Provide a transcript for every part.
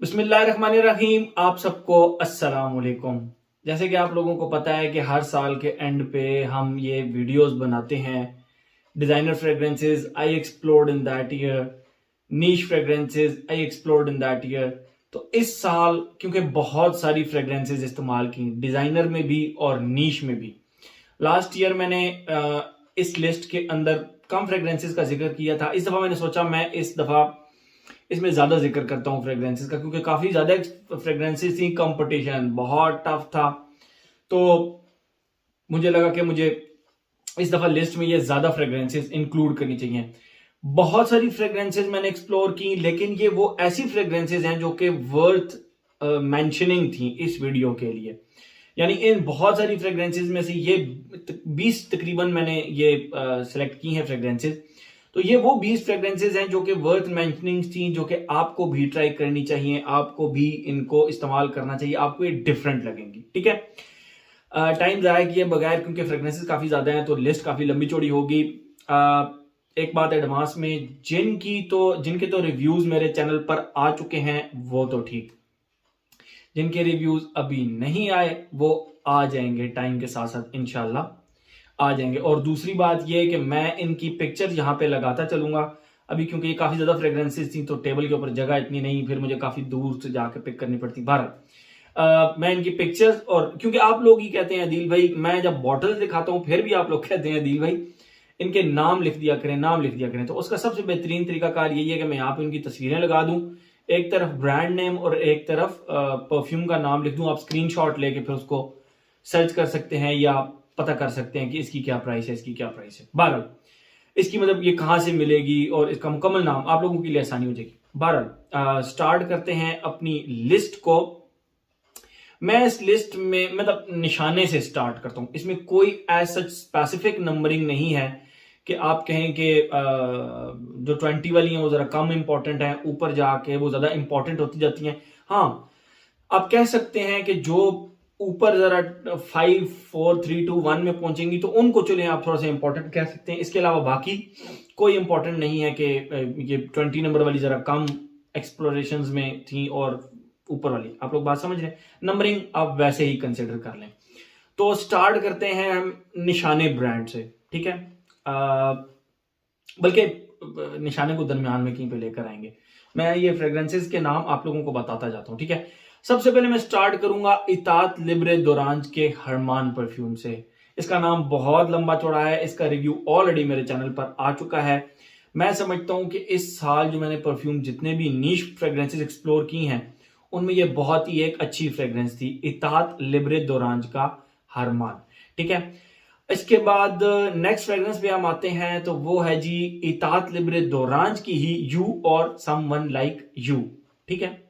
बिस्मिल्लाहिर्रहमानिर्रहीम। आप सबको अस्सलाम वालेकुम। जैसे कि आप लोगों को पता है कि हर साल के एंड पे हम ये वीडियोस बनाते हैं। Designer fragrances I explored in that year, niche fragrances I explored in that year. तो इस साल क्योंकि बहुत सारी फ्रेग्रेंसेस इस्तेमाल की, डिजाइनर में भी और नीश में भी। लास्ट ईयर मैंने इस लिस्ट के अंदर कम फ्रेग्रेंसेस का जिक्र किया था। इस दफा मैंने सोचा मैं इस दफा इसमें ज्यादा जिक्र करता हूँ फ्रेग्रेंसेस का, क्योंकि काफी ज्यादा फ्रेग्रेंसेस थी, कंपटीशन बहुत टफ था। तो मुझे लगा कि मुझे इस दफा लिस्ट में ये ज्यादा फ्रेग्रेंसेस इंक्लूड करनी चाहिए। बहुत सारी फ्रेग्रेंसेस मैंने एक्सप्लोर की, लेकिन ये वो ऐसी फ्रेग्रेंसेस हैं जो कि वर्थ मेंशनिंग थी इस वीडियो के लिए। यानी इन बहुत सारी फ्रेग्रेंसेस में से ये 20 तकरीबन मैंने ये सिलेक्ट की हैं फ्रेग्रेंसेस। तो ये वो 20 फ्रेग्रेंसेस हैं जो कि वर्थ मेंशनिंग थी, जो कि आपको भी ट्राई करनी चाहिए, आपको भी इनको इस्तेमाल करना चाहिए, आपको ये डिफरेंट लगेंगी। ठीक है, टाइम ज़ाया किए बगैर, क्योंकि फ्रेग्रेंसेस काफ़ी ज़्यादा हैं तो लिस्ट काफ़ी लंबी चौड़ी होगी। एक बात एडवांस में, जिनके तो रिव्यूज़ मेरे चैनल पर आ चुके हैं वो तो ठीक, जिनके रिव्यूज़ अभी नहीं आए वो आ जाएंगे टाइम के साथ साथ, इंशाल्लाह आ जाएंगे। और दूसरी बात यह है कि मैं इनकी पिक्चर यहाँ पे लगाता चलूंगा अभी, क्योंकि ये काफ़ी ज़्यादा फ्रेग्रेंसेस थी तो टेबल के ऊपर जगह इतनी नहीं, फिर मुझे काफ़ी दूर से जाकर पिक करनी पड़ती। बहरहाल मैं इनकी पिक्चर्स, और क्योंकि आप लोग ही कहते हैं अदील भाई, मैं जब बॉटल्स दिखाता हूं फिर भी आप लोग कहते हैं अदील भाई इनके नाम लिख दिया करें, नाम लिख दिया करें। तो उसका सबसे बेहतरीन तरीकाकार यही है कि मैं यहाँ पे इनकी तस्वीरें लगा दूं, एक तरफ ब्रांड नेम और एक तरफ परफ्यूम का नाम लिख दूं। आप स्क्रीनशॉट लेके फिर उसको सर्च कर सकते हैं या पता कर सकते हैं कि इसकी क्या प्राइस है, इसकी क्या प्राइस है। बहरहाल इसकी मतलब ये कहां से मिलेगी और इसका मुकम्मल नाम आप लोगों के लिए आसानी हो जाएगी। बहरहाल स्टार्ट करते हैं अपनी लिस्ट को। मैं इस लिस्ट में मतलब निशाने से स्टार्ट करता हूं, इसमें कोई एज सच स्पेसिफिक नंबरिंग नहीं है कि आप कहें कि जो 20 वाली हैं वो जरा कम इंपॉर्टेंट है, ऊपर जाके वो ज्यादा इंपॉर्टेंट होती जाती हैं। हाँ, आप कह सकते हैं कि जो ऊपर जरा 5 4 3 2 1 में पहुंचेंगी तो उनको चले आप थोड़ा सा इंपॉर्टेंट कह सकते हैं। इसके अलावा बाकी कोई इंपॉर्टेंट नहीं है कि ये 20 नंबर वाली जरा कम एक्सप्लोरेशंस में थी और ऊपर वाली। आप लोग बात समझ रहे हैं, नंबरिंग आप वैसे ही कंसिडर कर लें। तो स्टार्ट करते हैं हम निशाने ब्रांड से। ठीक है, बल्कि निशाने को दरमियान में कहीं पे लेकर आएंगे। मैं ये फ्रेग्रेंसेस के नाम आप लोगों को बताता जाता हूं। ठीक है, सबसे पहले मैं स्टार्ट करूंगा इतात लिब्रे दोरांज के हरमान परफ्यूम से। इसका नाम बहुत लंबा चौड़ा है, इसका रिव्यू ऑलरेडी मेरे चैनल पर आ चुका है। मैं समझता हूं कि इस साल जो मैंने परफ्यूम जितने भी नीश फ्रेग्रेंसेस एक्सप्लोर की हैं उनमें ये बहुत ही एक अच्छी फ्रेग्रेंस थी, इतात लिब्रे दोरांज का हरमान। ठीक है, इसके बाद नेक्स्ट फ्रेग्रेंस पे हम आते हैं तो वो है जी इतात लिब्रे दोरांज की ही यू और समवन लाइक यू। ठीक है,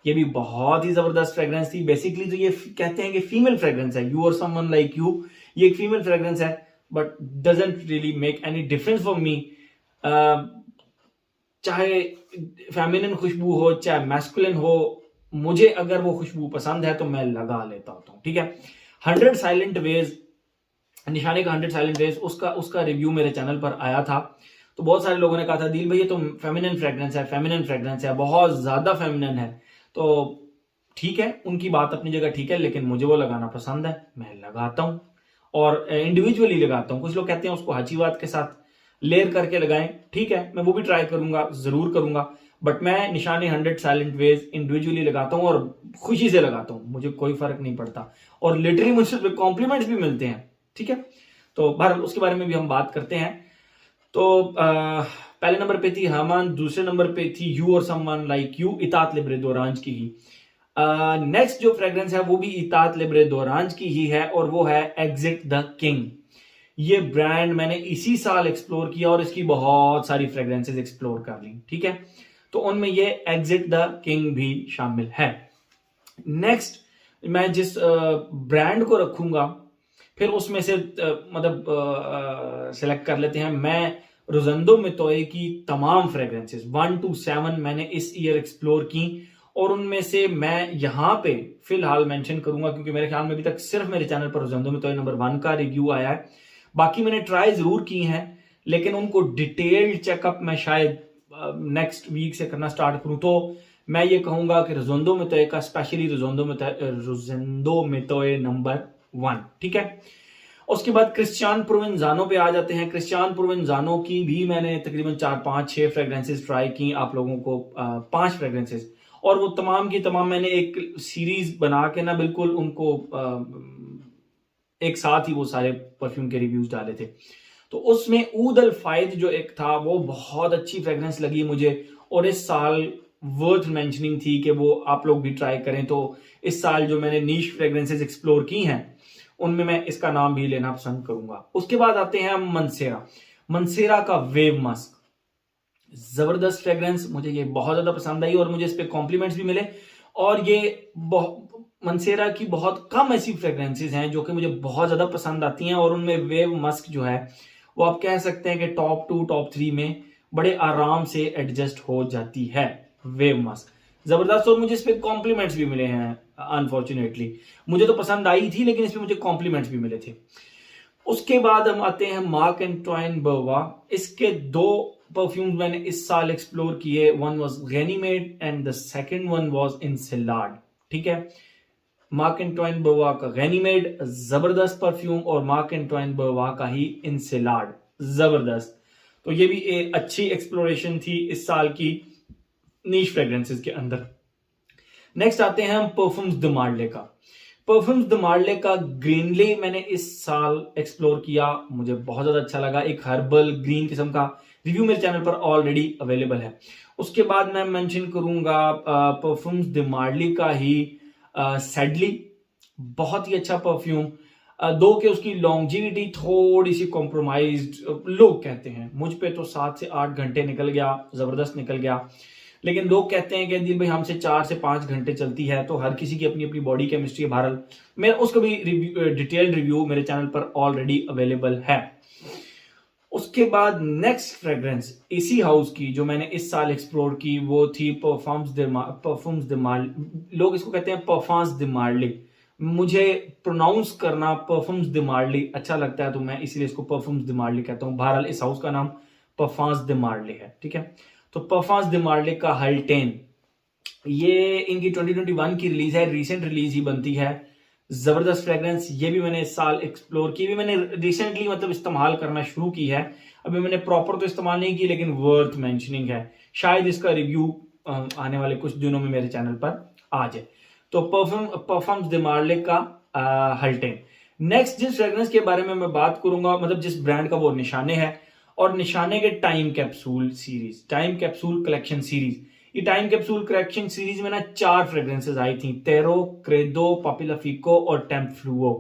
ये भी बहुत ही जबरदस्त फ्रेग्रेंस थी। बेसिकली तो ये कहते हैं कि फीमेल फ्रेग्रेंस है, यू और समवन लाइक यू, ये एक फीमेल फ्रेग्रेंस है, but doesn't really make any difference for me. चाहे फेमिनिन खुशबू हो चाहे मैस्कुलिन हो, मुझे अगर वो खुशबू पसंद है तो मैं लगा लेता होता हूँ। ठीक है, 100 साइलेंट वेज, निशाने का 100 साइलेंट वेज, उसका रिव्यू मेरे चैनल पर आया था। तो बहुत सारे लोगों ने कहा था दिल भाई ये तो फेमिनिन फ्रेग्रेंस है, फेमिनिन फ्रेग्रेंस है, बहुत ज्यादा फेमिनिन है। तो ठीक है, उनकी बात अपनी जगह ठीक है, लेकिन मुझे वो लगाना पसंद है, मैं लगाता हूं और इंडिविजुअली लगाता हूं। कुछ लोग कहते हैं उसको हाचीवात के साथ लेयर करके लगाएं, ठीक है, मैं वो भी ट्राई करूंगा, जरूर करूंगा, बट मैं निशाने 100 साइलेंट वेज इंडिविजुअली लगाता हूं और खुशी से लगाता हूं, मुझे कोई फर्क नहीं पड़ता और लिटरली मुझसे कॉम्प्लीमेंट्स भी मिलते हैं। ठीक है, तो बहरहाल उसके बारे में भी हम बात करते हैं। तो पहले नंबर पे थी हरमान, दूसरे नंबर पे थी यू और समवन लाइक यू, इतात लिब्रे दोरांज की ही। नेक्स्ट जो फ्रेग्रेंस है वो भी इतात लिब्रे दोरांज की ही है और वो है एग्जिट द किंग। ये ब्रांड मैंने इसी साल एक्सप्लोर किया और इसकी बहुत सारी फ्रेग्रेंसेस एक्सप्लोर कर ली। ठीक है, तो उनमें ये एग्जिट द किंग भी शामिल है। नेक्स्ट मैं जिस ब्रांड को रखूंगा फिर उसमें से मतलब सेलेक्ट कर लेते हैं। मैं रोजंदो मितोए की तमाम फ्रेग्रेंसेस 1 to 7 मैंने इस ईयर एक्सप्लोर की और उनमें से मैं यहाँ पे फिलहाल मेंशन करूंगा, क्योंकि मेरे ख्याल में अभी तक सिर्फ मेरे चैनल पर रोजंदो मितोए नंबर 1 का रिव्यू आया है। बाकी मैंने ट्राई जरूर की हैं, लेकिन उनको डिटेल्ड चेकअप मैं शायद नेक्स्ट वीक से करना स्टार्ट करूं। तो मैं ये कहूंगा कि रोजोंदो मितोए का, स्पेशली रोजोंदो मितोए नंबर 1, ठीक है। उसके बाद क्रिस्टियान प्रोवेंजानो पे आ जाते हैं। क्रिस्टियान प्रोवेंजानो की भी मैंने तकरीबन 4-5-6 फ्रेग्रेंसेस ट्राई की, आप लोगों को 5 फ्रेग्रेंसेस, और वो तमाम की तमाम मैंने एक सीरीज बना के ना बिल्कुल उनको एक साथ ही वो सारे परफ्यूम के रिव्यूज डाले थे। तो उसमें ऊद अल फायद जो एक था वो बहुत अच्छी फ्रेग्रेंस लगी मुझे, और इस साल वर्थ मेंशनिंग थी कि वो आप लोग भी ट्राई करें। तो इस साल जो मैंने नीश फ्रेग्रेंसेस एक्सप्लोर की हैं उनमें मैं इसका नाम भी लेना पसंद करूंगा। उसके बाद आते हैं हम मनसेरा का वेव मस्क। जबरदस्त फ्रेग्रेंस, मुझे ये बहुत ज्यादा पसंद आई और मुझे इस पे कॉम्प्लीमेंट्स भी मिले। और ये मनसेरा की बहुत कम ऐसी फ्रेग्रेंसेस हैं जो कि मुझे बहुत ज्यादा पसंद आती हैं, और उनमें वेव मस्क जो है वो आप कह सकते हैं कि टॉप 2 टॉप 3 में बड़े आराम से एडजस्ट हो जाती है वेव मस्क। जबरदस्त, और मुझे इस पे कॉम्प्लीमेंट्स भी मिले हैं। अनफॉर्चुनेटली मुझे तो पसंद आई थी लेकिन इसमें मुझे कॉम्प्लीमेंट्स भी मिले थे। उसके बाद हम आते हैं मार्क एंड ट्वाइन बर्वा। इसके 2 परफ्यूम्स मैंने इस साल एक्सप्लोर किए, one was Ganymede and the second one was Enceladus, ठीक है। मार्क एंड ट्वाइन बर्वा का गैनीमेड जबरदस्त परफ्यूम, और मार्क एंड ट्वाइन बर्वा का ही इनसेलाड जबरदस्त। तो ये भी एक अच्छी एक्सप्लोरेशन थी इस साल की नीश फ्रेग्रेंसेस के अंदर। नेक्स्ट आते हैं हम परफ्यूम्स द मार्ले का। परफ्यूम्स द मार्ले का ग्रीनले मैंने इस साल एक्सप्लोर किया, मुझे बहुत ज्यादा अच्छा लगा। एक हर्बल ग्रीन किस्म का रिव्यू मेरे चैनल पर ऑलरेडी अवेलेबल है। उसके बाद मैं मेंशन करूंगा परफ्यूम्स द मार्ले का ही सैडली, बहुत ही अच्छा परफ्यूम। दो के उसकी लॉन्जिविटी थोड़ी सी कॉम्प्रोमाइज्ड लोग कहते हैं, मुझ पे तो 7 से 8 घंटे निकल गया, जबरदस्त निकल गया। लेकिन लोग कहते हैं कि दिल भाई हमसे 4 से 5 घंटे चलती है, तो हर किसी की अपनी अपनी बॉडी केमिस्ट्री है। बहरहाल मैं उसका भी डिटेल्ड रिव्यू मेरे चैनल पर ऑलरेडी अवेलेबल है। उसके बाद नेक्स्ट फ्रेग्रेंस एसी हाउस की जो मैंने इस साल एक्सप्लोर की वो थी परफ्यूम्स द मार्ले। लोग इसको कहते हैं परफ्यूम्स द मार्ले, मुझे प्रोनाउंस करना परफ्यूम्स द मार्ले अच्छा लगता है, तो मैं इसीलिए इसको परफ्यूम्स द मार्ले कहता हूं। बहरहाल इस हाउस का नाम परफ्यूम्स द मार्ले है, ठीक है। तो परफ्यूम्स द मार्ले का हल्टेन, ये इनकी 2021 की रिलीज है, रिसेंट रिलीज ही बनती है। जबरदस्त फ्रेग्रेंस, ये भी मैंने इस साल एक्सप्लोर की, भी मैंने रिसेंटली मतलब इस्तेमाल करना शुरू की है। अभी मैंने प्रॉपर तो इस्तेमाल नहीं की, लेकिन वर्थ मेंशनिंग है। शायद इसका रिव्यू आने वाले कुछ दिनों में मेरे चैनल पर आ जाए। तो परफ्यूम्स द मार्ले का हल्टेन। नेक्स्ट जिस फ्रेग्रेंस के बारे में मैं बात करूंगा, मतलब जिस ब्रांड का, वो निशाने है, और निशाने के time capsule series, time capsule collection series. ये टाइम कैप्सूल कलेक्शन सीरीज में ना 4 फ्रेग्रेंसेस आई थी, तेरो, क्रेडो, पॉपुला फिको और टेम्प फ्लूओ।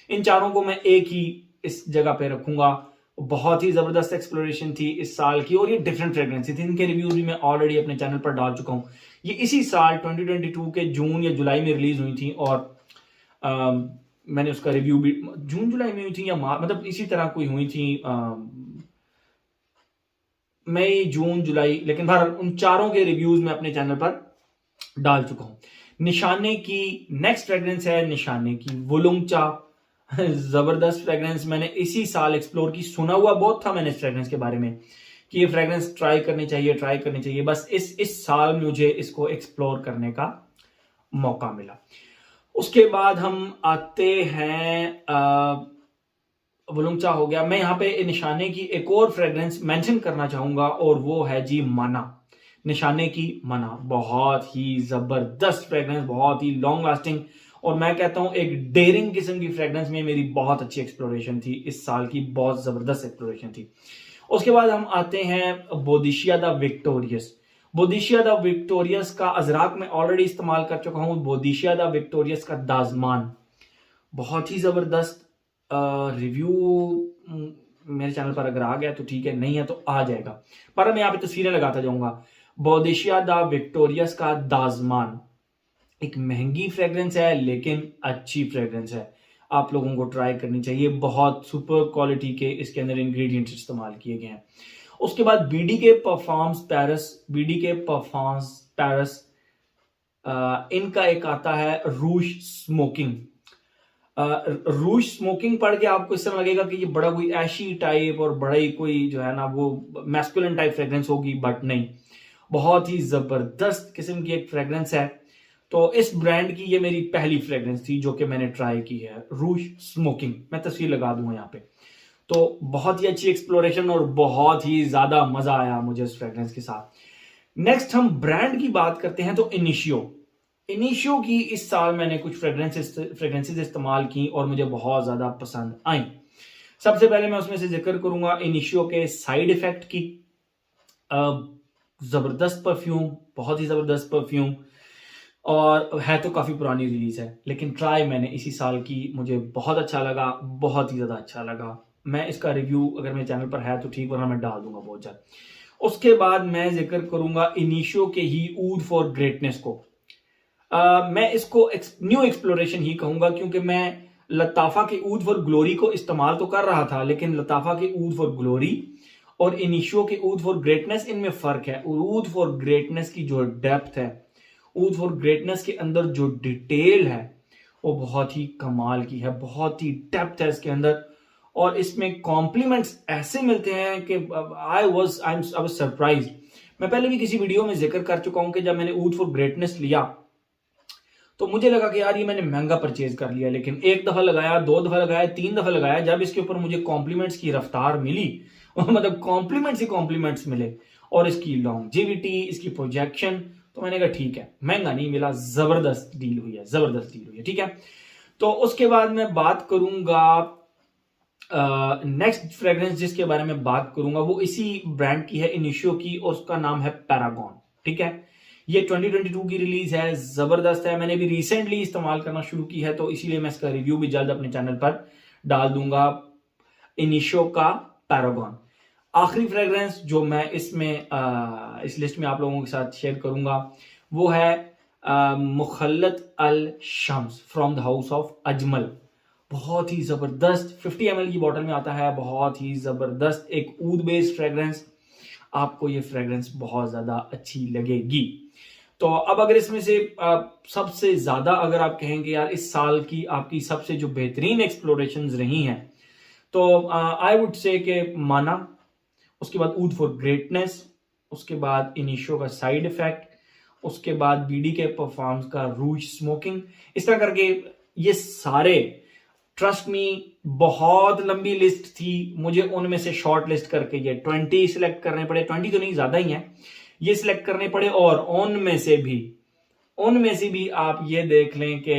इन चारों को मैं एक ही इस जगह पे रखूंगा। बहुत ही जबरदस्त एक्सप्लोरेशन थी इस साल की, और ये डिफरेंट फ्रेग्रेंसेस थी। इनके रिव्यूज भी मैं ऑलरेडी अपने चैनल पर डाल चुका हूं। ये इसी साल 2022 के जून या जुलाई में रिलीज हुई थी, और मैंने उसका रिव्यू भी जून जुलाई में हुई थी या मतलब इसी तरह कोई हुई थी, मई जून जुलाई, लेकिन बहरहाल उन चारों के रिव्यूज में अपने चैनल पर डाल चुका हूं। निशाने की नेक्स्ट फ्रेग्रेंस है निशाने की वुलुंगचा। जबरदस्त फ्रेग्रेंस, मैंने इसी साल एक्सप्लोर की। सुना हुआ बहुत था मैंने इस फ्रेग्रेंस के बारे में कि ये फ्रेग्रेंस ट्राई करनी चाहिए। बस इस साल मुझे इसको एक्सप्लोर करने का मौका मिला। उसके बाद हम आते हैं वुलुंगचा हो गया। मैं यहाँ पे निशाने की एक और फ्रेग्रेंस मेंशन करना चाहूंगा, और वो है जी मना। निशाने की मना बहुत ही जबरदस्त फ्रेग्रेंस, बहुत ही लॉन्ग लास्टिंग, और मैं कहता हूं एक डेयरिंग किस्म की फ्रेग्रेंस में मेरी बहुत अच्छी एक्सप्लोरेशन थी इस साल की, बहुत जबरदस्त एक्सप्लोरेशन थी। उसके बाद हम आते हैं बोदिशिया द विक्टोरियस। बोदिशिया द विक्टोरियस का अजराक में ऑलरेडी इस्तेमाल कर चुका हूं। बोदिशिया द विक्टोरियस का दाजमान, बहुत ही जबरदस्त रिव्यू मेरे चैनल पर अगर आ गया तो ठीक है, नहीं है तो आ जाएगा, पर मैं यहाँ पे तस्वीरें लगाता जाऊंगा। बोदिशिया द विक्टोरियस का दाजमान एक महंगी फ्रेग्रेंस है, लेकिन अच्छी फ्रेग्रेंस है, आप लोगों को ट्राई करनी चाहिए। बहुत सुपर क्वालिटी के इसके अंदर इंग्रेडिएंट्स इस्तेमाल किए गए हैं। उसके बाद बीडी के परफ्यूम्स पेरिस, इनका एक आता है रूज स्मोकिंग। रूज स्मोकिंग पढ़ के आपको इस तरह लगेगा कि ये बड़ा कोई ऐशी टाइप और बड़ा ही कोई जो है ना वो मैस्कुलिन टाइप फ्रेग्रेंस होगी, बट नहीं, बहुत ही जबरदस्त किस्म की एक फ्रेग्रेंस है। तो इस ब्रांड की ये मेरी पहली फ्रेग्रेंस थी जो कि मैंने ट्राई की है, रूज स्मोकिंग। मैं तस्वीर लगा दूंगा यहाँ पे। तो बहुत ही अच्छी एक्सप्लोरेशन और बहुत ही ज्यादा मजा आया मुझे इस फ्रेग्रेंस के साथ। नेक्स्ट हम ब्रांड की बात करते हैं तो इनिशियो की इस साल मैंने कुछ फ्रेग्रेंसेस इस्तेमाल की और मुझे बहुत ज्यादा पसंद आई। सबसे पहले मैं उसमें से जिक्र करूंगा इनिशियो के साइड इफेक्ट की। जबरदस्त परफ्यूम, बहुत ही जबरदस्त परफ्यूम, और है तो काफी पुरानी रिलीज है लेकिन ट्राई मैंने इसी साल की, मुझे बहुत अच्छा लगा, बहुत ही ज्यादा अच्छा लगा। मैं इसका रिव्यू अगर मेरे चैनल पर है तो ठीक, वरना मैं डाल दूंगा बहुत जल्द। उसके बाद मैं जिक्र करूंगा इनिशियो के ही ऊड फॉर ग्रेटनेस को। मैं इसको न्यू एक्सप्लोरेशन ही कहूंगा क्योंकि मैं लताफा के ऊद फॉर ग्लोरी को इस्तेमाल तो कर रहा था, लेकिन लताफा के ऊद फॉर ग्लोरी और इनिशियो के ऊद फॉर ग्रेटनेस, इनमें फर्क है। ऊद फॉर ग्रेटनेस की जो डेप्थ है, ऊद फॉर ग्रेटनेस के अंदर जो डिटेल है वो बहुत ही कमाल की है, बहुत ही डेप्थ है इसके अंदर, और इसमें कॉम्प्लीमेंट्स ऐसे मिलते हैं कि आई वाज सरप्राइज। मैं पहले भी किसी वीडियो में जिक्र कर चुका हूं कि जब मैंने ऊद फॉर ग्रेटनेस लिया तो मुझे लगा कि यार ये मैंने महंगा परचेज कर लिया, लेकिन एक दफा लगाया, दो दफा लगाया, तीन दफा लगाया, जब इसके ऊपर मुझे कॉम्प्लीमेंट्स की रफ्तार मिली मतलब कॉम्प्लीमेंट्स ही कॉम्प्लीमेंट्स मिले, और इसकी लॉन्जेविटी, इसकी प्रोजेक्शन, तो मैंने कहा ठीक है, महंगा नहीं मिला, जबरदस्त डील हुई है, जबरदस्त डील हुई है, ठीक है। तो उसके बाद मैं बात करूंगा नेक्स्ट फ्रेग्रेंस जिसके बारे में बात करूंगा वो इसी ब्रांड की है, इनिशियो की, और उसका नाम है पैरागॉन, ठीक है। ये 2022 की रिलीज है, जबरदस्त है। मैंने भी रिसेंटली इस्तेमाल करना शुरू की है, तो इसीलिए मैं इसका रिव्यू भी जल्द अपने चैनल पर डाल दूंगा, इनिशियो का पैरागॉन। आखिरी फ्रेग्रेंस जो मैं इसमें इस लिस्ट में आप लोगों के साथ शेयर करूंगा वो है Mukhallat Al Shams from the house of Ajmal. बहुत ही जबरदस्त 50 ml की बोतल में आता है, बहुत ही जबरदस्त एक ऊद बेस्ड फ्रेग्रेंस। आपको ये फ्रेग्रेंस बहुत ज्यादा अच्छी लगेगी। तो अब अगर इसमें से सबसे ज्यादा अगर आप कहेंगे यार इस साल की आपकी सबसे जो बेहतरीन एक्सप्लोरेशंस रही हैं, तो आई वुड से कि माना, उसके बाद ऊद फॉर ग्रेटनेस, उसके बाद इनिशियो का साइड इफेक्ट, उसके बाद बीडी के परफॉर्म्स का रूज स्मोकिंग, इस तरह करके ये सारे, ट्रस्ट मी बहुत लंबी लिस्ट थी, मुझे उनमें से शॉर्ट लिस्ट करके ये 20 सिलेक्ट करने पड़े, 20 तो नहीं ज्यादा ही है, ये सिलेक्ट करने पड़े, और उनमें से भी आप ये देख लें कि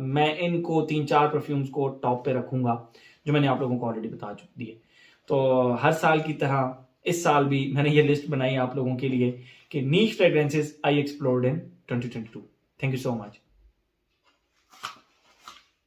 मैं इनको 3-4 परफ्यूम्स को टॉप पे रखूंगा जो मैंने आप लोगों को ऑलरेडी बता चुकी है। तो हर साल की तरह इस साल भी मैंने ये लिस्ट बनाई आप लोगों के लिए कि niche fragrances I explored in 2022। Thank you so much.